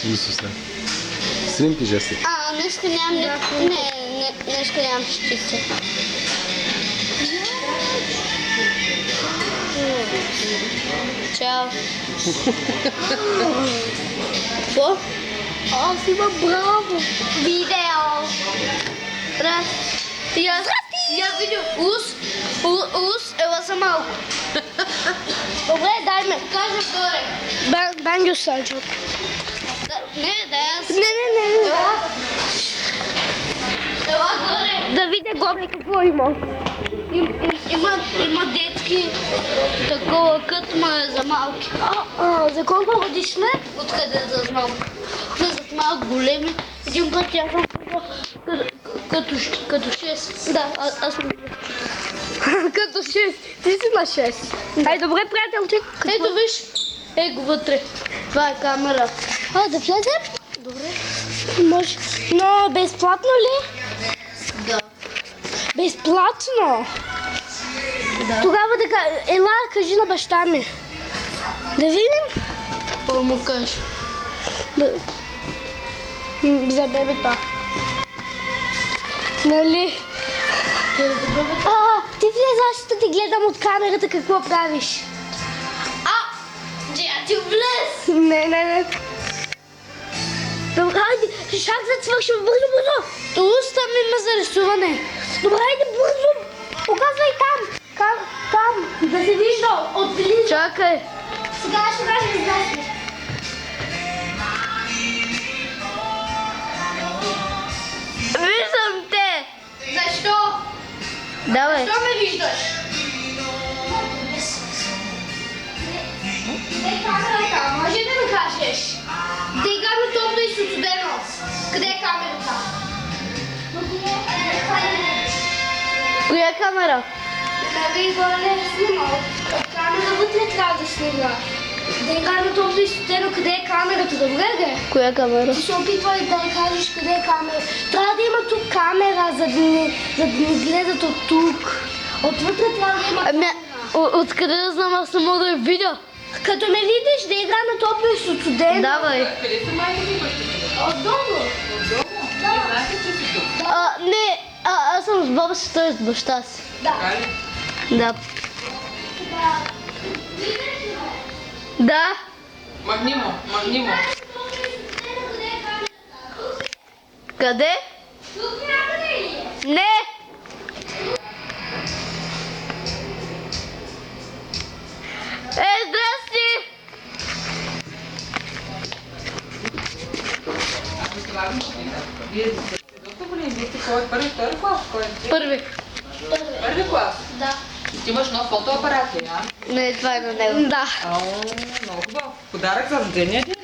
Исусе. Снимки жести. Днеска нямам днеска нямам щица. Чао. Какво? Аз има браво! Видео. Раз. Я видео. Ус, ела за малко. Добре, дай ме. Кажа вторе. Ben göstereceğim. Не, да аз. Ne. Ела горе. Да видя горе какво има. Има детски такова кът, ма е за малки. За колко годишна? Откъде да знам? Не за малко големи. Един път тя съм като 6. Да, аз съм. Като 6. Ти си на 6. Ай, добре, приятелче. Ето виж. Его вътре. Това е камера. Да влезем? Добре. Може. Но безплатно ли? Да. Безплатно? Да. Тогава да ела, кажи на баща ми. Да видим? Какво му кажеш? За бебета. Нали? Ти влез, аз ще ти гледам от камерата какво правиш. Ти влез! Не. Добре, хайде, шак да свършим бързо. Уста ми има за рисуване. Добре, хайде бързо. Показвай там. Да се вижда отблизо. Чакай. Сега ще кажа изгласни. Виждам те. Защо? Давай. Защо ме виждаш? Дай камерата, може да ми кажеш? Тега ми топло и студено. Къде е камерата? Коя камера? Нали горе снимал. От камера вътре трябва да снима. Дай камерата и студено, къде е камерата, добре де? Коя камера? Ти се опитвай да кажеш къде е камера. Трябва да има тук камера, за да ни гледат от тук. Отвътре трябва да има камера. Откъде да знам, аз не мога да я видя. Като ме видиш да играме топло и студено. Давай. Къде са майка и баща? Отдолу. Не знаете, че си тук. Не, аз съм с баба си, той е с баща си. Така ли? Да. Да. Махни му. Къде? Не. Здрасти! Вие доста ли? Вие сте кой? Първи, втори клас? Кой е? Първи. Първи клас? Да. Ти имаш нов фотоапарат ли, а? Не, това е на него. Да. Много хубаво. Подарък за рождения ден.